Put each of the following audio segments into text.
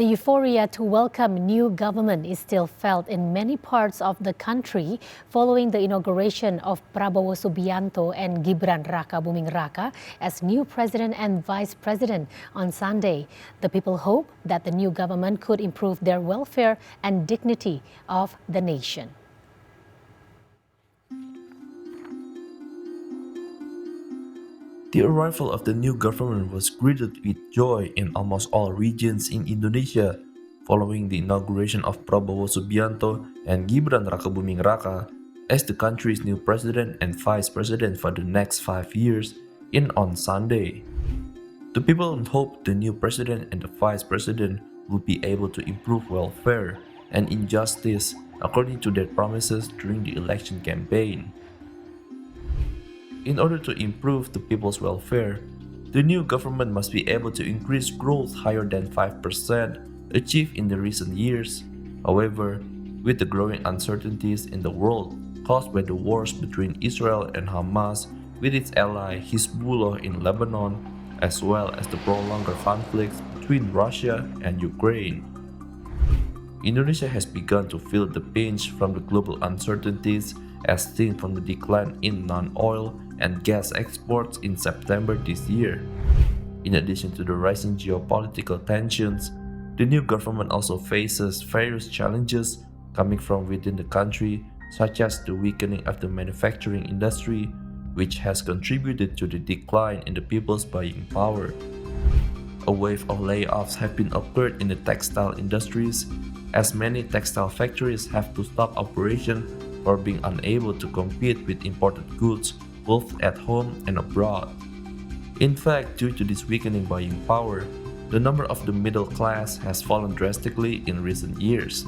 The euphoria to welcome new government is still felt in many parts of the country following the inauguration of Prabowo Subianto and Gibran Rakabuming Raka as new president and vice president on Sunday. The people hope that the new government could improve their welfare and dignity of the nation. The arrival of the new government was greeted with joy in almost all regions in Indonesia, following the inauguration of Prabowo Subianto and Gibran Rakabuming Raka as the country's new president and vice president for the next 5 years on Sunday. The people hope the new president and the vice president will be able to improve welfare and injustice according to their promises during the election campaign. In order to improve the people's welfare, the new government must be able to increase growth higher than 5% achieved in the recent years. However, with the growing uncertainties in the world caused by the wars between Israel and Hamas with its ally Hezbollah in Lebanon, as well as the prolonged conflicts between Russia and Ukraine, Indonesia has begun to feel the pinch from the global uncertainties as seen from the decline in non-oil and gas exports in September this year. In addition to the rising geopolitical tensions, the new government also faces various challenges coming from within the country, such as the weakening of the manufacturing industry, which has contributed to the decline in the people's buying power. A wave of layoffs have been occurred in the textile industries, as many textile factories have to stop operation for being unable to compete with imported goods both at home and abroad. In fact, due to this weakening buying power, the number of the middle class has fallen drastically in recent years.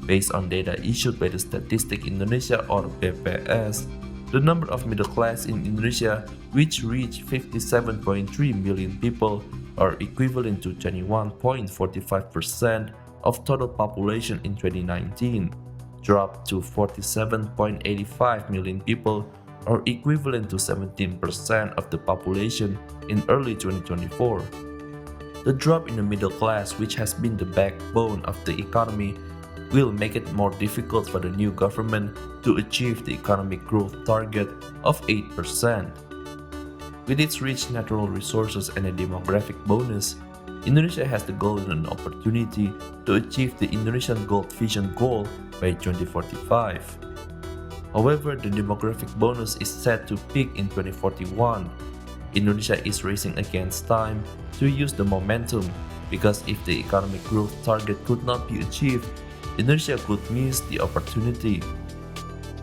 Based on data issued by the Statistik Indonesia or BPS, the number of middle class in Indonesia, which reached 57.3 million people, or equivalent to 21.45% of total population in 2019, dropped to 47.85 million people, or equivalent to 17% of the population in early 2024. The drop in the middle class, which has been the backbone of the economy, will make it more difficult for the new government to achieve the economic growth target of 8%. With its rich natural resources and a demographic bonus, Indonesia has the golden opportunity to achieve the Indonesian Gold Vision goal by 2045. However, the demographic bonus is set to peak in 2041. Indonesia is racing against time to use the momentum, because if the economic growth target could not be achieved, Indonesia could miss the opportunity.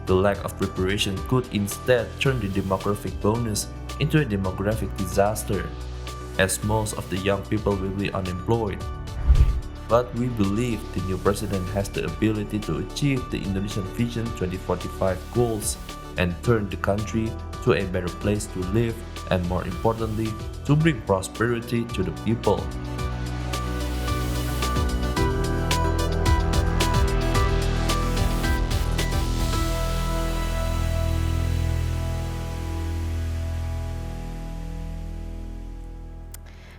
The lack of preparation could instead turn the demographic bonus into a demographic disaster, as most of the young people will be unemployed. But we believe the new president has the ability to achieve the Indonesian Vision 2045 goals and turn the country to a better place to live, and more importantly, to bring prosperity to the people.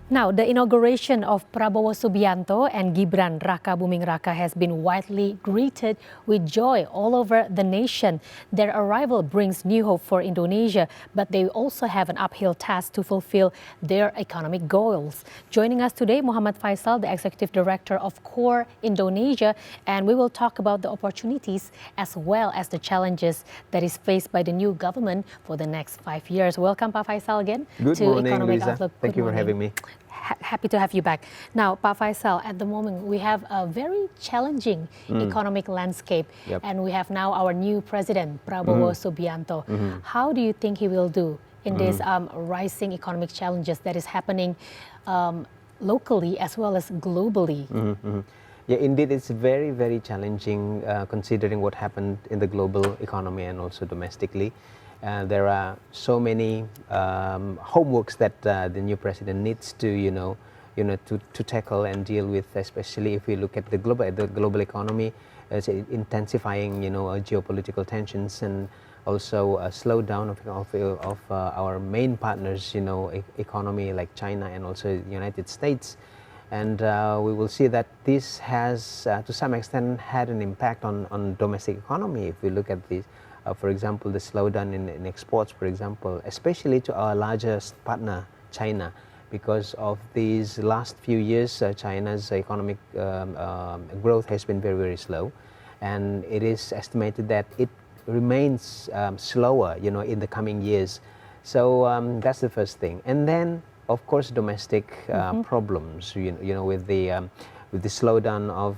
Now, the inauguration of Prabowo Subianto and Gibran Rakabuming Raka has been widely greeted with joy all over the nation. Their arrival brings new hope for Indonesia, but they also have an uphill task to fulfill their economic goals. Joining us today, Mohammad Faisal, the Executive Director of CORE Indonesia, and we will talk about the opportunities as well as the challenges that is faced by the new government for the next 5 years. Welcome, Pak Faisal, again Good to morning, Economic Lisa. Outlook. Thank you for having me. Happy to have you back. Now, Pak Faisal, at the moment we have a very challenging economic landscape, and we have now our new president, Prabowo Subianto. How do you think he will do in this rising economic challenges that is happening locally as well as globally? Yeah, indeed, it's very, very challenging considering what happened in the global economy and also domestically. There are so many homeworks that the new president needs to, to tackle and deal with, especially if we look at the global economy, intensifying, geopolitical tensions, and also a slowdown of our main partners, economy like China and also the United States. And we will see that this has, to some extent, had an impact on domestic economy. If we look at this, for example, the slowdown in exports, for example, especially to our largest partner, China, because of these last few years, China's economic growth has been very, very slow, and it is estimated that it remains slower, in the coming years. So that's the first thing, and then of course domestic problems, with the slowdown of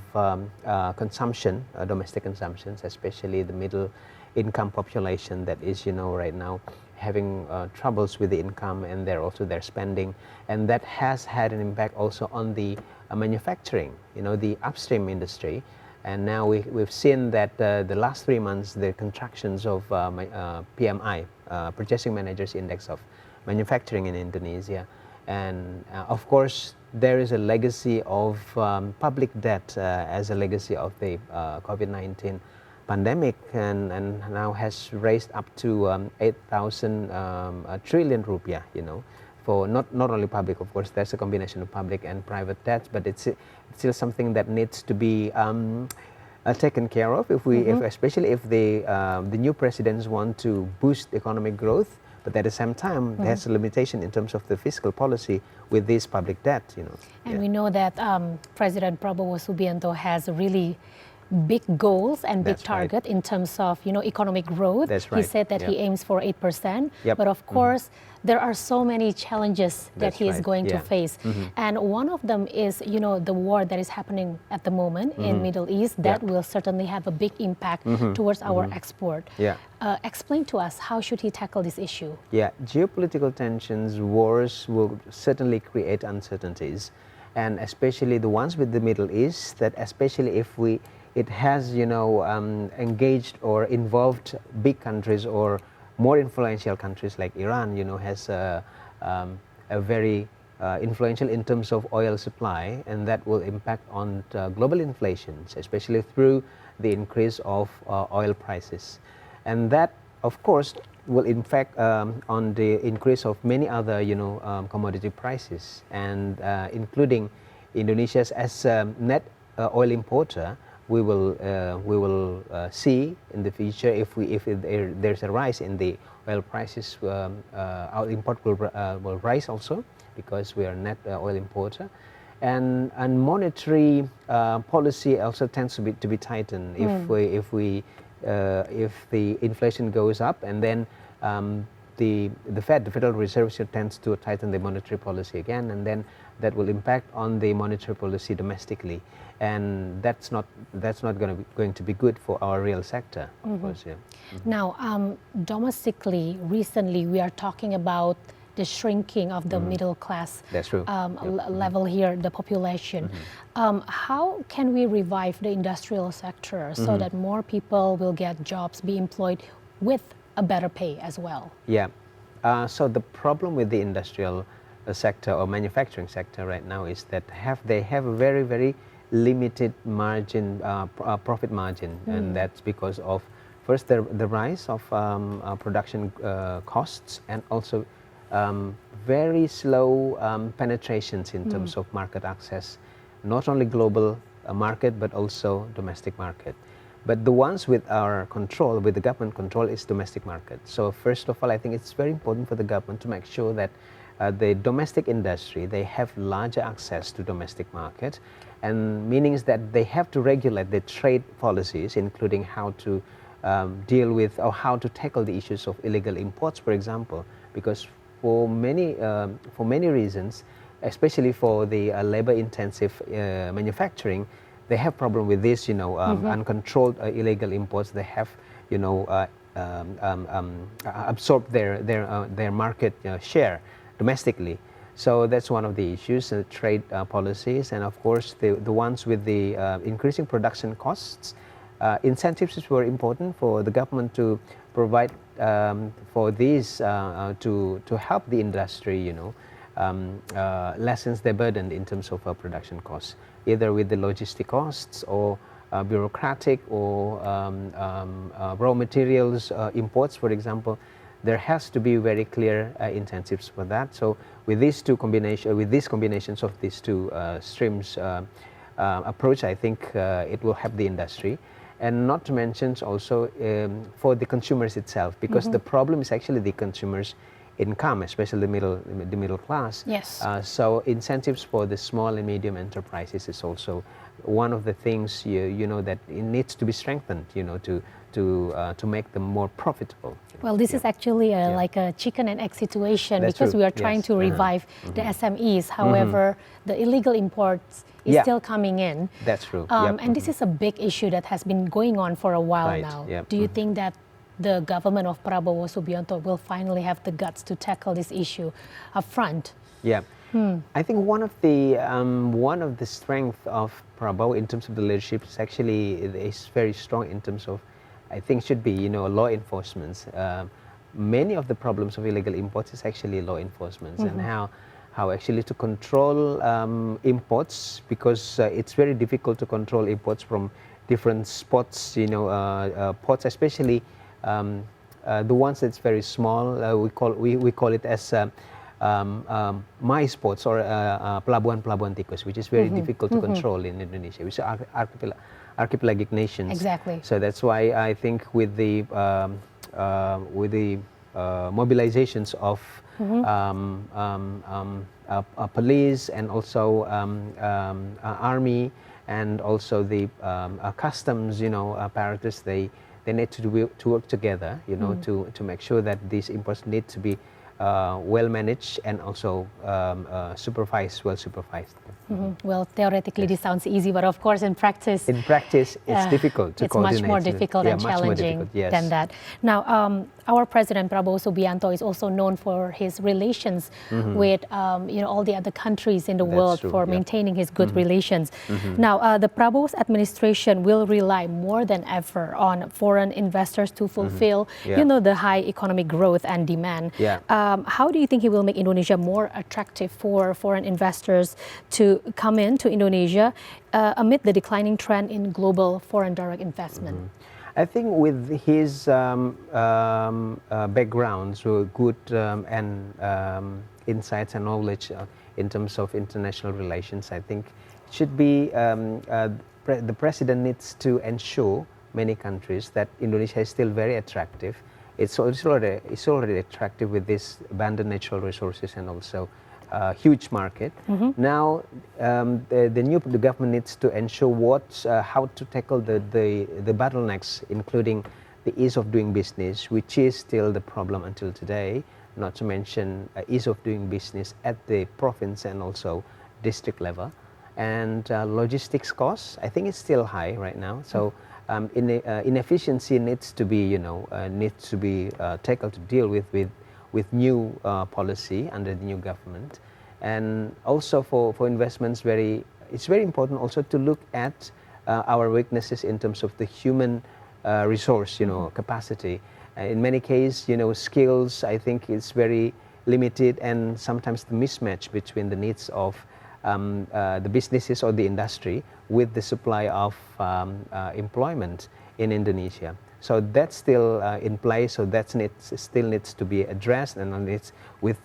consumption, domestic consumptions, especially the middle income population that is, right now having troubles with the income, and their spending, and that has had an impact also on the manufacturing, the upstream industry. And now we've seen that the last 3 months, the contractions of PMI, Purchasing Managers Index of manufacturing in Indonesia, and of course there is a legacy of public debt as a legacy of the COVID-19 pandemic, and now has raised up to 8,000 trillion rupiah, for not only public, of course, there's a combination of public and private debt, but it's still something that needs to be taken care of, especially if the new presidents want to boost economic growth, but at the same time there's a limitation in terms of the fiscal policy with this public debt, And we know that President Prabowo Subianto has really big goals and big target in terms of economic growth. That's right. He said that he aims for 8%, Yep. but of course there are so many challenges that That's he is right. going to Yeah. face, and one of them is the war that is happening at the moment in Middle East. That will certainly have a big impact towards our export. Yeah. Explain to us, how should he tackle this issue? Yeah, geopolitical tensions, wars will certainly create uncertainties, and especially the ones with the Middle East, that especially if it has engaged or involved big countries or more influential countries like Iran, has a very influential in terms of oil supply, and that will impact on global inflations, especially through the increase of oil prices, and that of course will impact on the increase of many other commodity prices, and including Indonesia's as a net oil importer. We will see in the future if there's a rise in the oil prices, our import will rise also, because we are net oil importer, and monetary policy also tends to be tightened if the inflation goes up, and then the Federal Reserve tends to tighten the monetary policy again, and then that will impact on the monetary policy domestically, and that's not going to be good for our real sector, of course. Yeah. Now, domestically, recently we are talking about the shrinking of the middle class. That's true. Level here, the population. How can we revive the industrial sector so that more people will get jobs, be employed with a better pay as well? Yeah. So the problem with the industrial sector or manufacturing sector right now is that they have a very, very limited margin, profit margin, and that's because of first the rise of production costs, and also very slow penetrations in terms of market access, not only global market but also domestic market. But the ones with our control, with the government control, is domestic market. So first of all, I think it's very important for the government to make sure that the domestic industry, they have larger access to domestic market, and meanings that they have to regulate the trade policies, including how to deal with or how to tackle the issues of illegal imports, for example, because for many reasons, especially for the labor-intensive manufacturing, they have problem with this, uncontrolled illegal imports. They have, absorbed their market share domestically. So that's one of the issues, trade policies, and of course the ones with the increasing production costs. Incentives is very important for the government to provide for these to help the industry, lessens their burden in terms of production costs, either with the logistic costs or bureaucratic or raw materials imports, for example. there has to be very clear incentives for that. So with these combinations of these two streams approach, I think it will help the industry. And not to mention also for the consumers itself, because the problem is actually the consumers' income, especially the middle class. Yes. So incentives for the small and medium enterprises is also one of the things you know that it needs to be strengthened, you know, to make them more profitable. Well, this is actually like a chicken and egg situation. That's because true. we are trying Yes. to revive the SMEs. However, the illegal imports is still coming in. That's true. And this is a big issue that has been going on for a while Right. now. Yep. Do you think that the government of Prabowo Subianto will finally have the guts to tackle this issue up front? Yeah. I think one of the strengths of Prabowo in terms of the leadership is actually is very strong in terms of, I think, should be, you know, law enforcement. Many of the problems of illegal imports is actually law enforcement and how actually to control imports, because it's very difficult to control imports from different spots, you know, ports, especially the ones that's very small. We call it as my spots or pelabuhan tikus, which is very difficult to control in Indonesia, which are archipelagic nations. Exactly. So that's why I think with the mobilizations of police and also army and also the customs, you know, apparatus, they need to work together, you know, to make sure that these imports need to be well managed and also well supervised. Well, theoretically this sounds easy, but of course in practice... In practice, it's difficult to coordinate. It's much more difficult and challenging than that. Now, our President Prabowo Subianto is also known for his relations with you know, all the other countries in the world for maintaining his good relations. Now, the Prabowo's administration will rely more than ever on foreign investors to fulfill you know, the high economic growth and demand. How do you think he will make Indonesia more attractive for foreign investors to come into Indonesia amid the declining trend in global foreign direct investment? I think with his background, so good and insights and knowledge in terms of international relations, I think it should be the president needs to ensure many countries that Indonesia is still very attractive. It's already attractive with this abundant natural resources and also huge market. Now the government needs to ensure how to tackle the bottlenecks, including the ease of doing business, which is still the problem until today, not to mention ease of doing business at the province and also district level. And logistics costs, I think it's still high right now. So inefficiency needs to be, tackled to deal with new policy under the new government. And also for investments, it's very important also to look at our weaknesses in terms of the human resource, capacity. In many cases, skills, I think it's very limited, and sometimes the mismatch between the needs of the businesses or the industry with the supply of employment in Indonesia. So that's still in place. So that still needs to be addressed, and it's with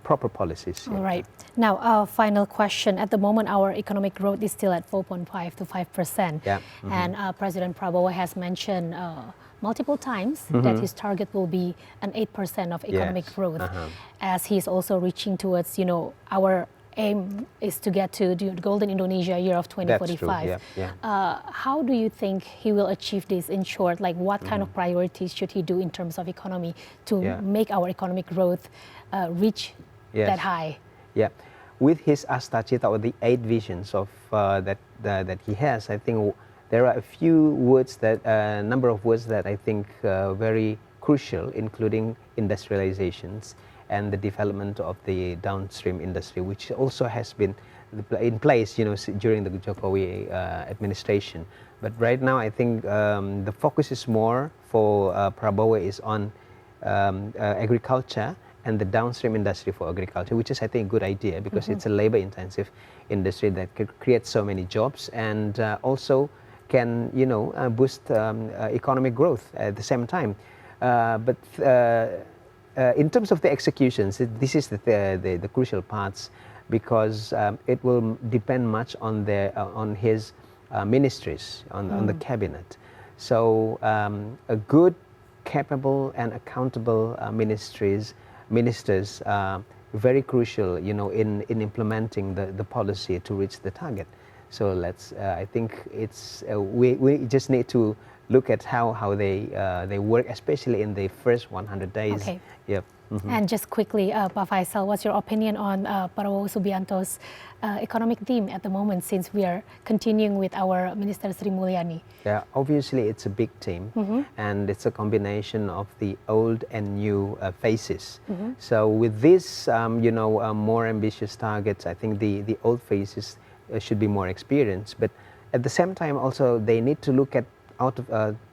proper policies. All right. Now, final question. At the moment, our economic growth is still at 4.5 to 5%. Yeah. And President Prabowo has mentioned multiple times that his target will be an 8% of economic growth, as he's also reaching towards, our aim is to get to the Golden Indonesia year of 2045. That's true. Yeah. How do you think he will achieve this? In short, like what kind of priorities should he do in terms of economy to make our economic growth reach that high? Yeah, with his Astacita, or the 8 visions of that he has, I think there are a few words number of words that I think very crucial, including industrializations and the development of the downstream industry, which also has been in place, during the Jokowi administration. But right now, I think the focus is more for Prabowo is on agriculture and the downstream industry for agriculture, which is, I think, a good idea, because it's a labor-intensive industry that could create so many jobs and also can, boost economic growth at the same time. But in terms of the executions, this is the crucial parts, because it will depend much on his ministries, on the cabinet. So a good, capable and accountable ministers are very crucial, you know, in implementing the policy to reach the target. So I think it's we just need to look at how they work, especially in the first 100 days. Okay. Yep. And just quickly, Pak Faisal, what's your opinion on Prabowo Subianto's economic theme at the moment, since we are continuing with our Minister Sri Mulyani? Yeah, obviously it's a big team, and it's a combination of the old and new faces. So with this, you know, more ambitious targets, I think the old faces should be more experienced. But at the same time, also they need to look at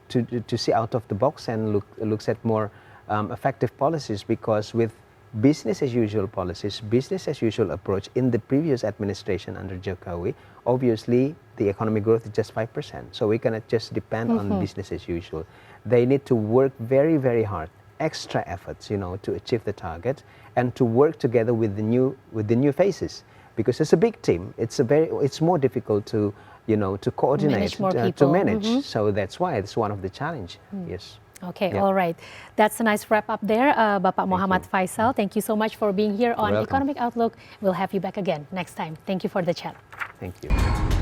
to see out of the box and looks at more effective policies, because with business as usual policies, business as usual approach in the previous administration under Jokowi, obviously the economic growth is just 5%. So we cannot just depend on business as usual. They need to work very, very hard, extra efforts, you know, to achieve the target, and to work together with the new faces, because it's a big team. It's more difficult to, you know, to coordinate, Manage more to people. manage. So that's why it's one of the challenge. Yes. Okay, Yep. all right. That's a nice wrap up there, Bapak Mohammad Faisal. Thank you so much for being here on welcome. Economic Outlook. We'll have you back again next time. Thank you for the chat. Thank you.